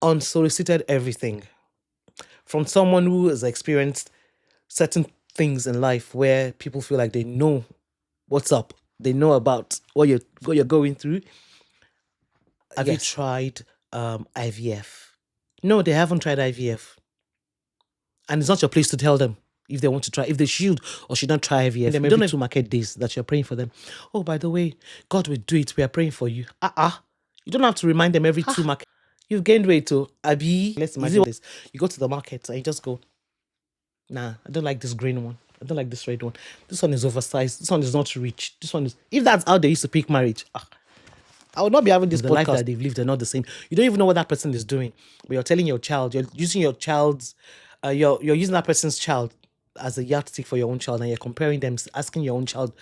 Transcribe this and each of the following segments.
Unsolicited everything from someone who has experienced certain things in life where people feel like they know what's up. They know about what you're going through. Have you tried IVF? No, they haven't tried IVF. And it's not your place to tell them if they want to try, if they should or should not try IVF. Them every 2 market days that you're praying for them. Oh, by the way, God will do it. We are praying for you. You don't have to remind them every 2 market. You've gained weight to Abi. Let's imagine this. You go to the market and you just go, nah, I don't like this green one. I don't like this red one. This one is oversized. This one is not rich. This one is. If that's how they used to pick marriage, I would not be having this the life that they've lived. They're not the same. You don't even know what that person is doing. But you're telling your child, you're using your child's, you're using that person's child as a yardstick for your own child, and you're comparing them, asking your own child,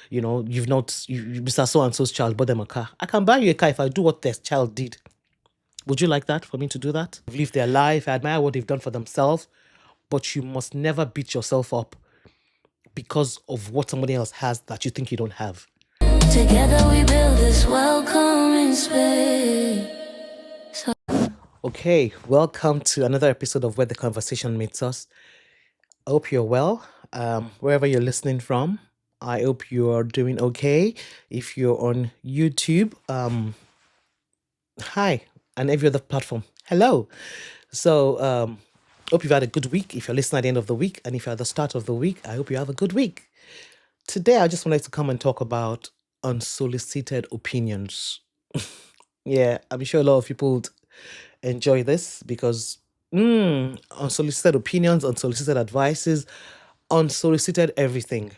you've not, Mr. So and so's child bought them a car. I can buy you a car if I do what their child did. Would you like that for me to do that? They've lived their life. I admire what they've done for themselves, but you must never beat yourself up because of what somebody else has that you think you don't have. Together we build this welcoming space. Okay, welcome to another episode of Where the Conversation Meets Us. I hope you're well, wherever you're listening from. I hope you're doing okay. If you're on YouTube, hi, and every other platform, hello. So, hope you've had a good week. If you're listening at the end of the week, and if you're at the start of the week, I hope you have a good week. Today, I just wanted to come and talk about unsolicited opinions. Yeah, I'm sure a lot of people would enjoy this because unsolicited opinions, unsolicited advices, unsolicited everything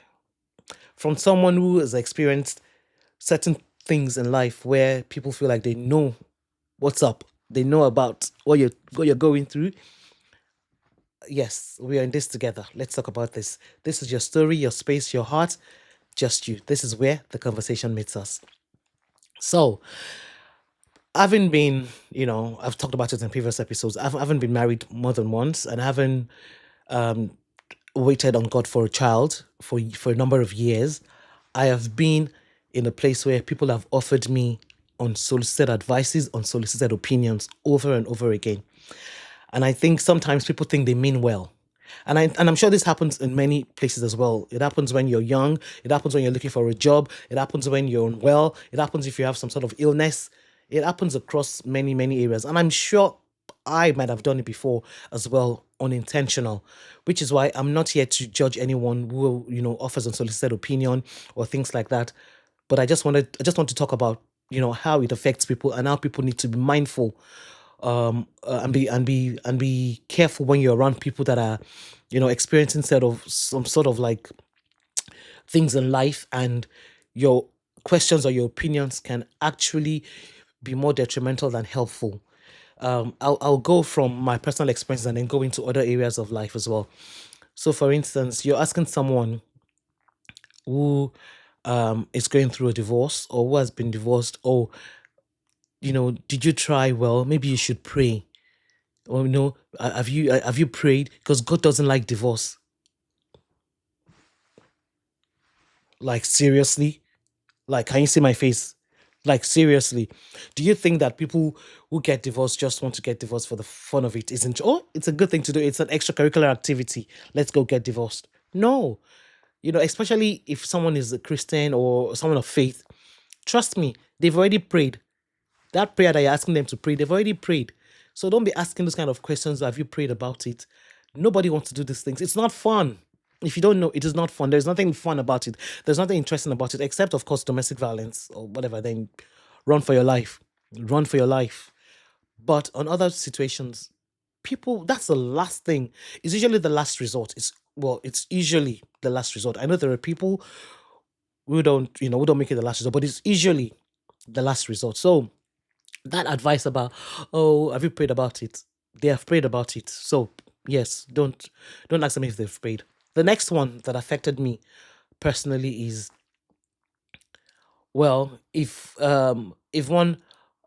from someone who has experienced certain things in life where people feel like they know what's up. They know about what you're going through. Yes, we are in this together. Let's talk about this. This is your story, your space, your heart, just you. This is where the conversation meets us. So, having been, I've talked about it in previous episodes. I haven't been married more than once, and I haven't waited on God for a child for a number of years. I have been in a place where people have offered me unsolicited advices, unsolicited opinions over and over again. And I think sometimes people think they mean well. And I'm sure this happens in many places as well. It happens when you're young. It happens when you're looking for a job. It happens when you're unwell. It happens if you have some sort of illness. It happens across many, many areas. And I'm sure I might have done it before as well, unintentional, which is why I'm not here to judge anyone who, offers unsolicited opinion or things like that. But I just want to talk about, how it affects people and how people need to be mindful and be careful when you're around people that are, experiencing some sort of like things in life, and your questions or your opinions can actually be more detrimental than helpful. I'll go from my personal experience and then go into other areas of life as well. So, for instance, you're asking someone who is going through a divorce or who has been divorced, or did you try? Well, maybe you should pray. Or have you prayed? Because God doesn't like divorce. Like, seriously? Like, can you see my face? Like, seriously, do you think that people who get divorced just want to get divorced for the fun of it? It's a good thing to do. It's an extracurricular activity. Let's go get divorced. No, especially if someone is a Christian or someone of faith, trust me, they've already prayed. That prayer that you're asking them to pray, they've already prayed. So don't be asking those kind of questions. Have you prayed about it? Nobody wants to do these things. It's not fun. If you don't know, it is not fun. There's nothing fun about it. There's nothing interesting about it, except, of course, domestic violence or whatever. Then run for your life. Run for your life. But on other situations, people, that's the last thing. It's usually the last resort. It's usually the last resort. I know there are people who don't make it the last resort, but it's usually the last resort. So that advice about, oh, have you prayed about it? They have prayed about it. So yes, don't ask them if they've prayed. The next one that affected me personally is, well, if one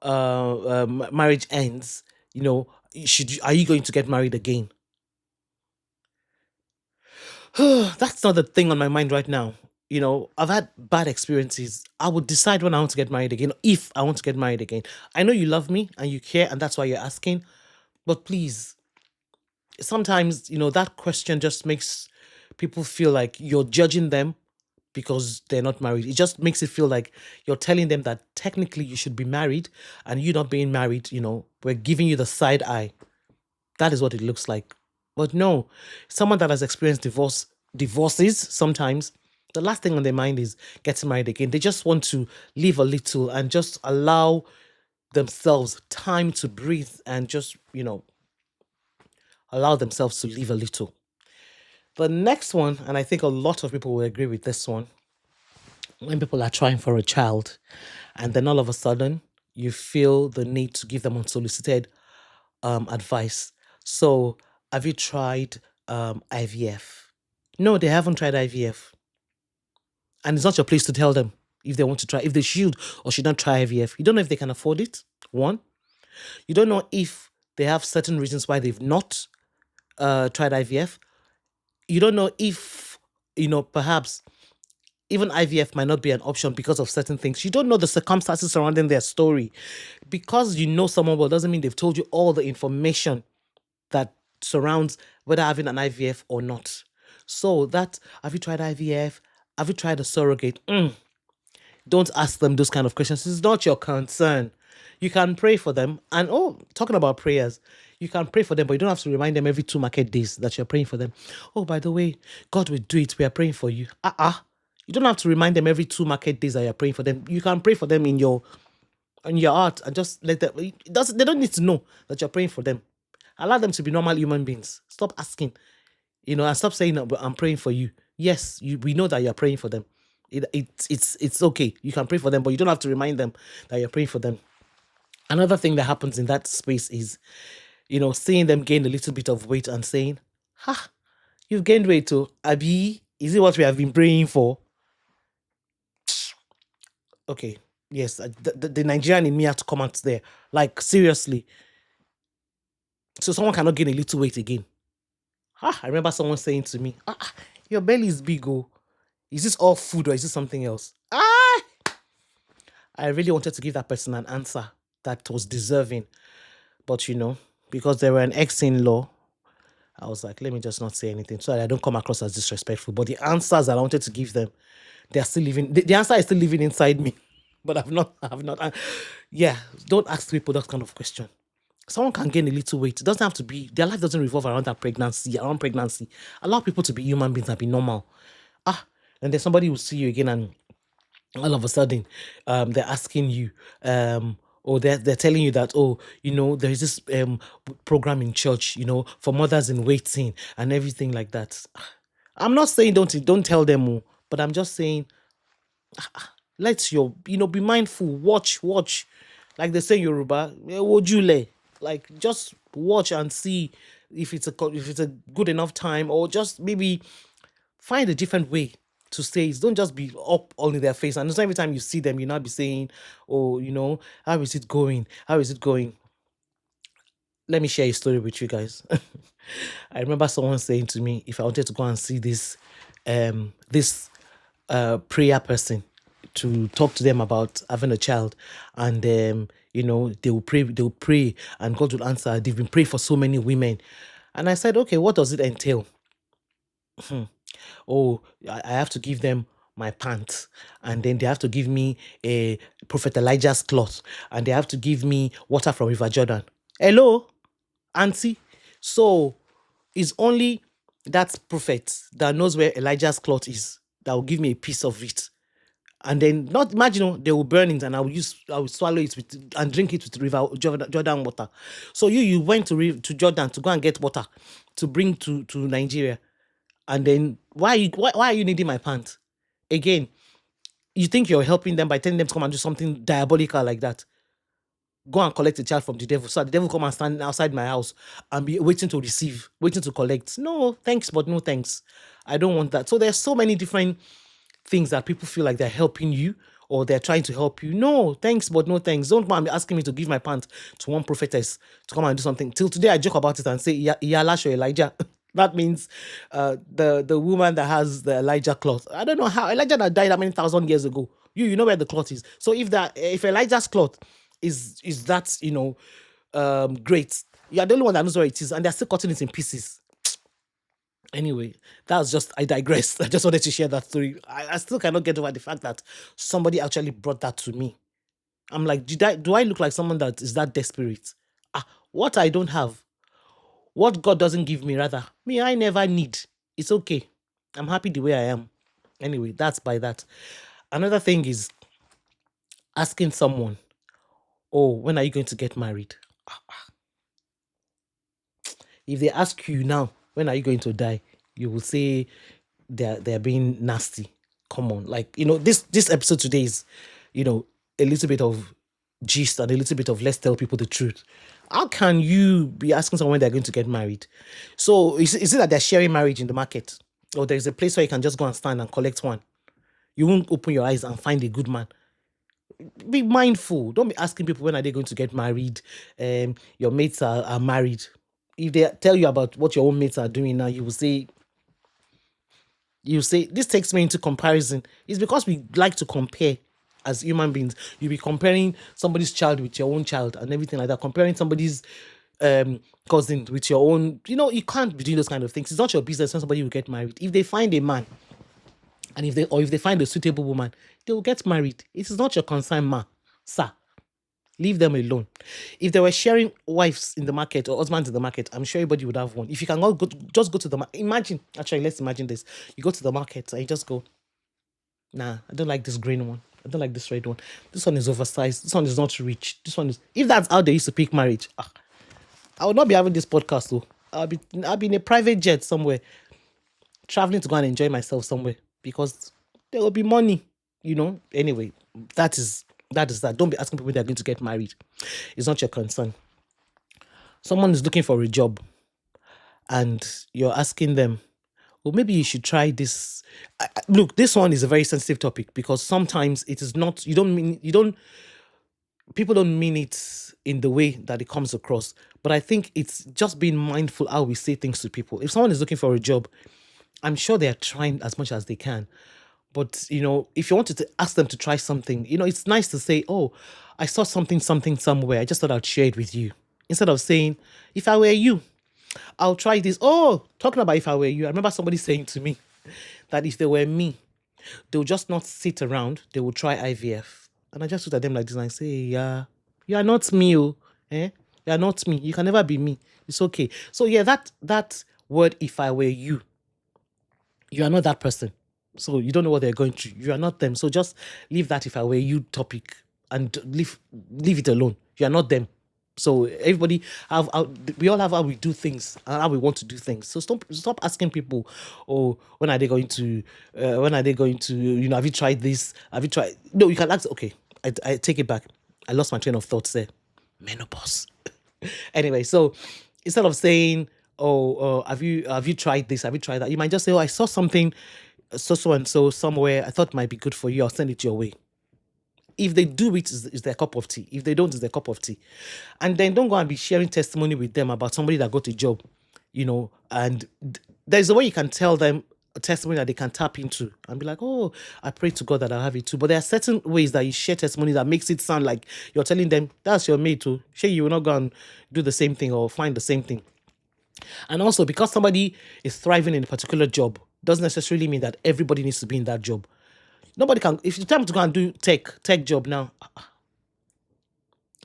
marriage ends, are you going to get married again? That's not the thing on my mind right now. I've had bad experiences. I would decide when I want to get married again, if I want to get married again. I know you love me and you care, and that's why you're asking. But please, sometimes, that question just makes people feel like you're judging them because they're not married. It just makes it feel like you're telling them that technically you should be married, and you not being married, we're giving you the side eye. That is what it looks like. But no, someone that has experienced divorces sometimes, the last thing on their mind is getting married again. They just want to live a little and just allow themselves time to breathe and just, allow themselves to live a little. The next one, and I think a lot of people will agree with this one, when people are trying for a child and then all of a sudden you feel the need to give them unsolicited advice. So, have you tried IVF? No, they haven't tried IVF. And it's not your place to tell them if they want to try, if they should or should not try IVF. You don't know if they can afford it. One, you don't know if they have certain reasons why they've not tried IVF. You don't know if, perhaps even IVF might not be an option because of certain things. You don't know the circumstances surrounding their story. Because you know someone well doesn't mean they've told you all the information that surrounds whether having an IVF or not. So that, have you tried IVF? Have you tried a surrogate? Don't ask them those kind of questions. It's not your concern. You can pray for them. And talking about prayers, you can pray for them, but you don't have to remind them every 2 market days that you're praying for them. Oh, by the way, God will do it. We are praying for you. You don't have to remind them every 2 market days that you're praying for them. You can pray for them in your heart and just let them. They don't need to know that you're praying for them. Allow them to be normal human beings. Stop asking, and stop saying, "No, but I'm praying for you." Yes, we know that you're praying for them. It's okay. You can pray for them, but you don't have to remind them that you're praying for them. Another thing that happens in that space is, seeing them gain a little bit of weight and saying, "Ha, you've gained weight too. Abi, is it what we have been praying for?" Okay, yes, the Nigerian in me had to come out there. Like, seriously. So someone cannot gain a little weight again. I remember someone saying to me, your belly is big, oh. Is this all food or is this something else? I really wanted to give that person an answer that was deserving. But, because they were an ex-in-law, I was like, let me just not say anything so that I don't come across as disrespectful. But the answers that I wanted to give them, they are still living. The answer is still living inside me. But I've not. Yeah, don't ask people that kind of question. Someone can gain a little weight. It doesn't have to be, their life doesn't revolve around around pregnancy. Allow people to be human beings and be normal. And then somebody will see you again and all of a sudden, they're asking you, or they're telling you that, there is this program in church, for mothers in waiting and everything like that. I'm not saying don't tell them, but I'm just saying, let your, be mindful. Watch. Like they say in Yoruba, wojule. Like, just watch and see if it's a good enough time, or just maybe find a different way to say it. Don't just be up all in their face. And every time you see them, you not be saying, oh, how is it going? How is it going? Let me share a story with you guys. I remember someone saying to me, if I wanted to go and see this prayer person to talk to them about having a child, and they will pray and God will answer. They've been praying for so many women. And I said, okay, what does it entail? Oh, I have to give them my pants, and then they have to give me a Prophet Elijah's cloth, and they have to give me water from River Jordan. Hello, auntie. So it's only that prophet that knows where Elijah's cloth is that will give me a piece of it. And then, not imagine, they will burn it, and I will swallow it and drink it with River Jordan water. So you went to Jordan to go and get water to bring to Nigeria, and then why are you needing my pants again? You think you're helping them by telling them to come and do something diabolical like that? Go and collect a child from the devil, so the devil come and stand outside my house and be waiting to receive, waiting to collect. No thanks, but no thanks. I don't want that. So there's so many different things that people feel like they're helping you, or they're trying to help you. No thanks, but no thanks. Don't come and be asking me to give my pants to one prophetess to come and do something. Till today I joke about it and say, Iyalash or Elijah. That means the woman that has the Elijah cloth. I don't know how Elijah that died how many thousand years ago. You know where the cloth is. So if Elijah's cloth is that great, You're the only one that knows where it is, and they're still cutting it in pieces. Anyway, that's just, I digress. I just wanted to share that story. I still cannot get over the fact that somebody actually brought that to me. I'm like, do I look like someone that is that desperate? What I don't have, what God doesn't give me, rather, me, I never need. It's okay. I'm happy the way I am. Anyway, that's by that. Another thing is asking someone, oh, when are you going to get married? If they ask you now, when are you going to die? You will say they're being nasty. Come on. Like, this episode today is, a little bit of gist and a little bit of let's tell people the truth. How can you be asking someone when they're going to get married? So is it that they're sharing marriage in the market? Or there's a place where you can just go and stand and collect one? You won't open your eyes and find a good man. Be mindful. Don't be asking people when are they going to get married. Your mates are married. If they tell you about what your own mates are doing now, you say this takes me into comparison. It's because we like to compare as human beings. You'll be comparing somebody's child with your own child and everything like that, comparing somebody's cousin with your own. You can't be doing those kind of things. It's not your business when somebody will get married. If they find a man, and if they find a suitable woman, they will get married. It is not your concern, ma, sir. Leave them alone. If they were sharing wives in the market or husbands in the market, I'm sure everybody would have one. If you can all just go to the market. Let's imagine this. You go to the market and you just go, nah, I don't like this green one. I don't like this red one. This one is oversized. This one is not rich. This one is. If that's how they used to pick marriage, I would not be having this podcast though. I'll be in a private jet somewhere, traveling to go and enjoy myself somewhere because there will be money. Anyway, that is that. Don't be asking people they're going to get married. It's not your concern. Someone is looking for a job and you're asking them, well, maybe you should try this. Look, this one is a very sensitive topic because sometimes it is not, people don't mean it in the way that it comes across. But I think it's just being mindful how we say things to people. If someone is looking for a job, I'm sure they are trying as much as they can. But, if you wanted to ask them to try something, it's nice to say, oh, I saw something somewhere. I just thought I'd share it with you. Instead of saying, if I were you, I'll try this. Oh, talking about if I were you, I remember somebody saying to me that if they were me, they'll just not sit around. They will try IVF. And I just looked at them like this and I say, yeah, you are not me, oh. You are not me. You can never be me. It's okay. So yeah, that word, if I were you are not that person. So you don't know what they're going through. You are not them. So just leave that if I were you topic and leave it alone. You are not them. So everybody we all have how we do things and how we want to do things. So stop asking people, oh, when are they going to, have you tried this? Have you tried? No, you can ask. Okay, I take it back. I lost my train of thoughts there. Menopause. Anyway, so instead of saying, oh, have you tried this? Have you tried that? You might just say, oh, I saw something so and so somewhere. I thought it might be good for you. I'll send it your way. If they do it, is their cup of tea. If they don't, it's their cup of tea. And then don't go and be sharing testimony with them about somebody that got a job, and there's a way you can tell them a testimony that they can tap into and be like, oh, I pray to God that I'll have it too. But there are certain ways that you share testimony that makes it sound like you're telling them that's your mate too. Sure, you will not go and do the same thing or find the same thing. And also, because somebody is thriving in a particular job doesn't necessarily mean that everybody needs to be in that job. Nobody can. If it's time to go and do tech job now,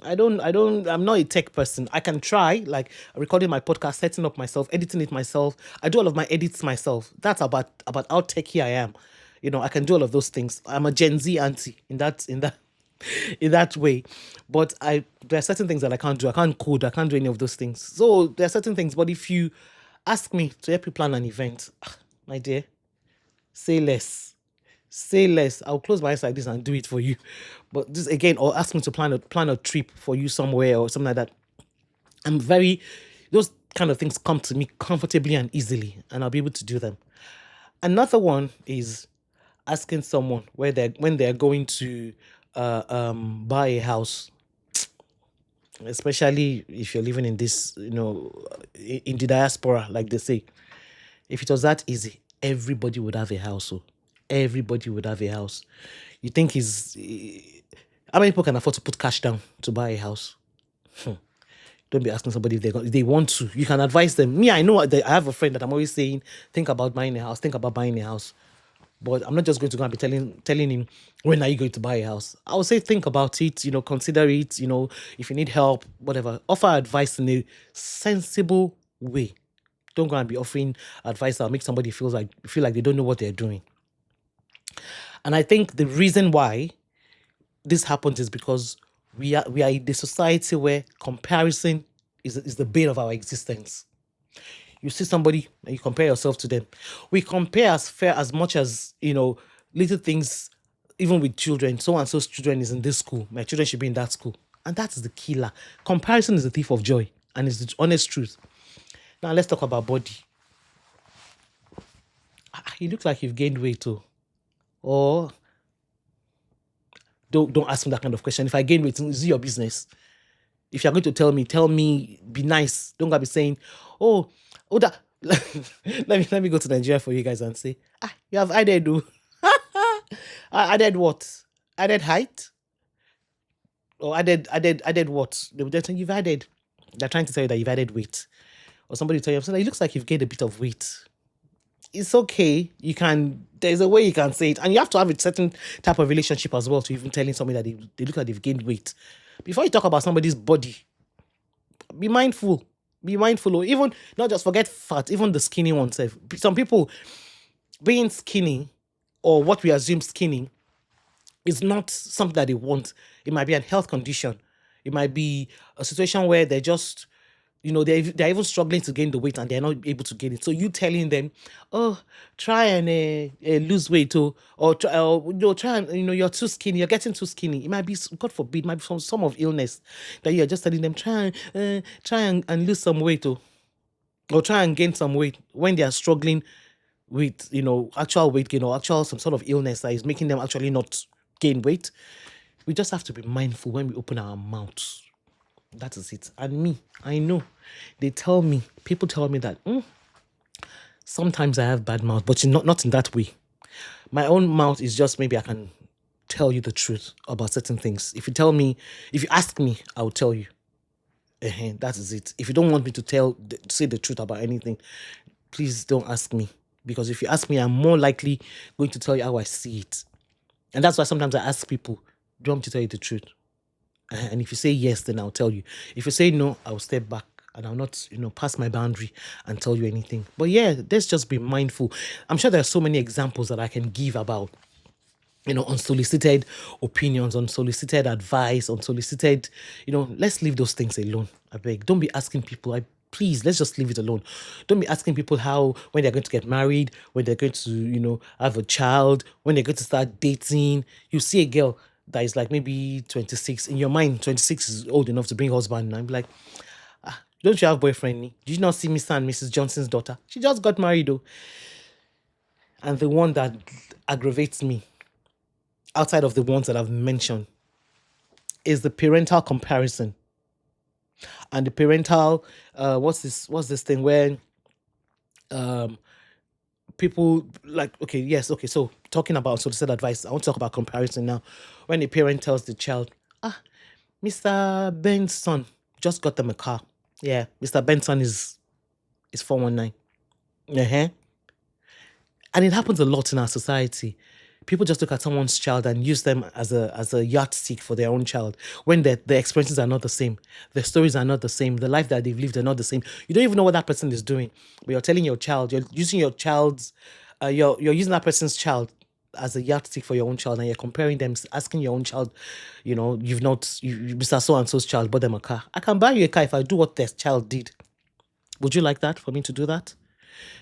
I'm not a tech person. I can try, like recording my podcast, setting up myself, editing it myself. I do all of my edits myself. That's about how techy I am. I can do all of those things. I'm a Gen Z auntie in that way. But there are certain things that I can't do. I can't code. I can't do any of those things. So there are certain things. But if you ask me to help you plan an event, my dear, say less. Say less. I'll close my eyes like this and do it for you. But this again, or ask me to plan a trip for you somewhere or something like that. Those kind of things come to me comfortably and easily, and I'll be able to do them. Another one is asking someone when they're going to buy a house, especially if you're living in this, in the diaspora, like they say. If it was that easy, everybody would have a house. So everybody would have a house. You think how many people can afford to put cash down to buy a house? Don't be asking somebody if they want to. You can advise them. Me, I know I have a friend that I'm always saying, think about buying a house, think about buying a house. But I'm not just going to go and be telling him, when are you going to buy a house? I would say think about it, consider it, if you need help, whatever. Offer advice in a sensible way. Don't go and be offering advice that make somebody feel like they don't know what they're doing. And I think the reason why this happens is because we are in the society where comparison is the bane of our existence. You see somebody and you compare yourself to them. We compare as much as little things, even with children. So and so's children is in this school. My children should be in that school, and that's the killer. Comparison is the thief of joy, and it's the honest truth. Now let's talk about body. You look like you've gained weight too, or don't ask me that kind of question. If I gain weight, is it your business? If you're going to tell me, be nice. Don't go be saying, oh, that. let me go to Nigeria for you guys and say, you have added, added what? Added height? Or added what? They're saying you've added. They're trying to tell you that you've added weight. Or somebody tell you, it looks like you've gained a bit of weight. It's okay. There's a way you can say it. And you have to have a certain type of relationship as well to even telling somebody that they look like they've gained weight. Before you talk about somebody's body, be mindful. Be mindful. Or even, not just forget fat, even the skinny ones. Some people being skinny, or what we assume skinny, is not something that they want. It might be a health condition. It might be a situation where they're just, they're even struggling to gain the weight and they're not able to gain it. So you telling them, oh, try and lose weight, or try and, you're too skinny, you're getting too skinny. It might be, God forbid, might be some form of illness that you're just telling them, try and lose some weight, or try and gain some weight, when they are struggling with, actual weight gain, or actual some sort of illness that is making them actually not gain weight. We just have to be mindful when we open our mouths. That is it. And me, I know. People tell me that sometimes I have bad mouth, but not in that way. My own mouth is just, maybe I can tell you the truth about certain things. If you ask me, I will tell you. That is it. If you don't want me to say the truth about anything, please don't ask me. Because if you ask me, I'm more likely going to tell you how I see it. And that's why sometimes I ask people, do you want me to tell you the truth? And if you say yes, then I'll tell you. If you say no, I'll step back and I'll not, pass my boundary and tell you anything. But yeah, let's just be mindful. I'm sure there are so many examples that I can give about, unsolicited opinions, unsolicited advice, unsolicited, let's leave those things alone. I beg. Don't be asking people, please, let's just leave it alone. Don't be asking people when they're going to get married, when they're going to, have a child, when they're going to start dating. You see a girl that is like maybe 26. In your mind, 26 is old enough to bring husband. And I'm like, don't you have boyfriend? Did you not see Mr. and Mrs. Johnson's daughter? She just got married though. And the one that aggravates me, outside of the ones that I've mentioned, is the parental comparison. And the parental, what's this thing where people like, so talking about solicited advice, I want to talk about comparison now. When a parent tells the child, Mr. Benson just got them a car. Yeah, Mr. Benson is 419. And it happens a lot in our society. People just look at someone's child and use them as a yardstick for their own child, when the experiences are not the same, the stories are not the same, the life that they've lived are not the same. You don't even know what that person is doing, but you're telling your child, you're using your child's, you're using that person's child as a yardstick for your own child, and you're comparing them, asking your own child, Mr. So and so's child bought them a car. I can buy you a car if I do what their child did. Would you like that, for me to do that?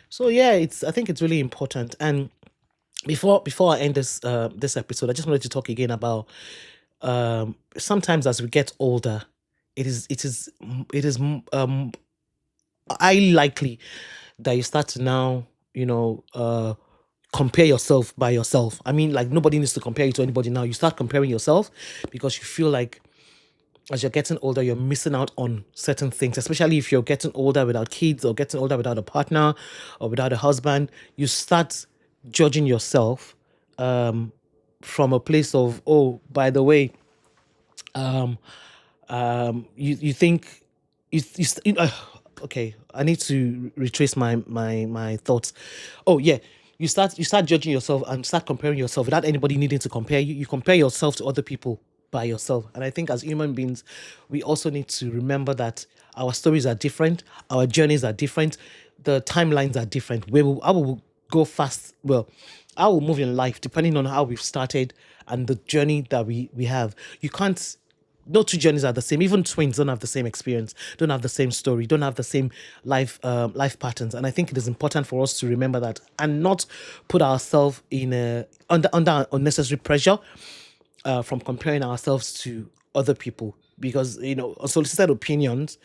So yeah, I think it's really important. And before I end this episode, I just wanted to talk again about sometimes as we get older, it is highly likely that you start to now compare yourself by yourself. I mean, like, nobody needs to compare you to anybody now. You start comparing yourself because you feel like as you're getting older, you're missing out on certain things, especially if you're getting older without kids, or getting older without a partner, or without a husband. You start judging yourself from a place of, oh, by the way, you think, okay, I need to retrace my thoughts. Oh yeah, you start judging yourself and start comparing yourself without anybody needing to compare you. You compare yourself to other people by yourself. And I think as human beings, we also need to remember that our stories are different, our journeys are different, the timelines are different. I will go fast. Well, I will move in life depending on how we've started and the journey that we have. You can't No two journeys are the same. Even twins don't have the same experience, don't have the same story, don't have the same life patterns. And I think it is important for us to remember that and not put ourselves in under unnecessary pressure from comparing ourselves to other people, because unsolicited opinions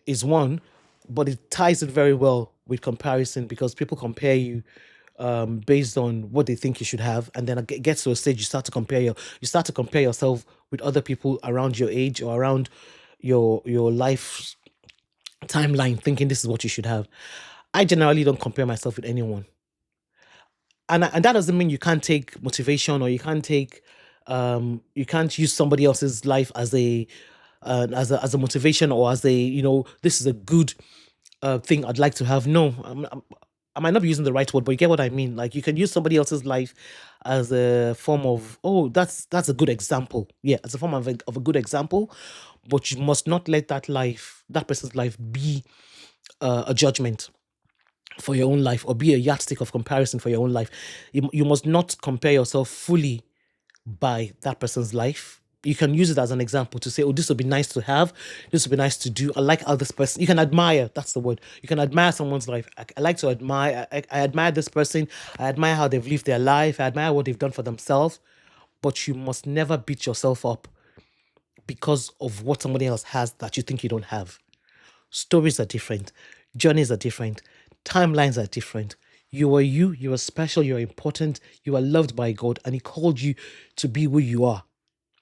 is one, but it ties it very well with comparison, because people compare you based on what they think you should have, and then it gets to a stage you start to compare yourself with other people around your age or around your life timeline, thinking this is what you should have. I generally don't compare myself with anyone, and that doesn't mean you can't take motivation, or you can't use somebody else's life as a motivation, or as a this is a good thing I'd like to have. No, I might not be using the right word, but you get what I mean. Like, you can use somebody else's life as a form of, oh, that's a good example. Yeah, as a form of a good example, but you must not let that person's life, be a judgment for your own life, or be a yardstick of comparison for your own life. You must not compare yourself fully by that person's life. You can use it as an example to say, oh, this would be nice to have. This would be nice to do. I like how this person, you can admire. That's the word. You can admire someone's life. I like to admire. I admire this person. I admire how they've lived their life. I admire what they've done for themselves. But you must never beat yourself up because of what somebody else has that you think you don't have. Stories are different. Journeys are different. Timelines are different. You are you. You are special. You are important. You are loved by God, and He called you to be who you are.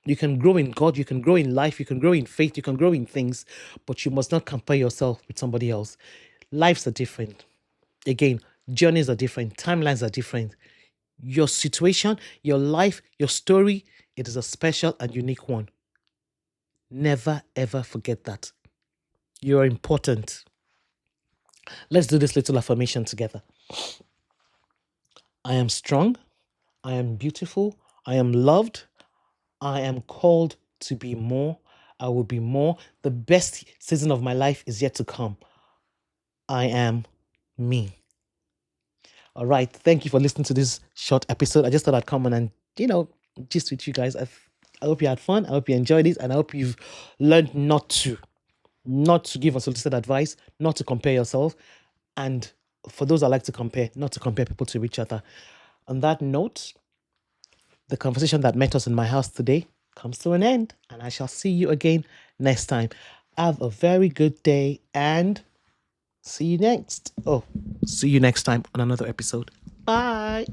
You can grow in God, you can grow in life, you can grow in faith, you can grow in things, but you must not compare yourself with somebody else. Lives are different. Again, journeys are different, timelines are different. Your situation, your life, your story, it is a special and unique one. Never ever forget that. You're important. Let's do this little affirmation together. I am strong. I am beautiful. I am loved. I am called to be more. I will be more. The best season of my life is yet to come. I am me. All right. Thank you for listening to this short episode. I just thought I'd come on and, just with you guys. I hope you had fun. I hope you enjoyed it. And I hope you've learned not to give unsolicited advice, not to compare yourself. And for those that like to compare, not to compare people to each other. On that note, the conversation that met us in my house today comes to an end, and I shall see you again next time. Have a very good day, and see you next time on another episode. Bye.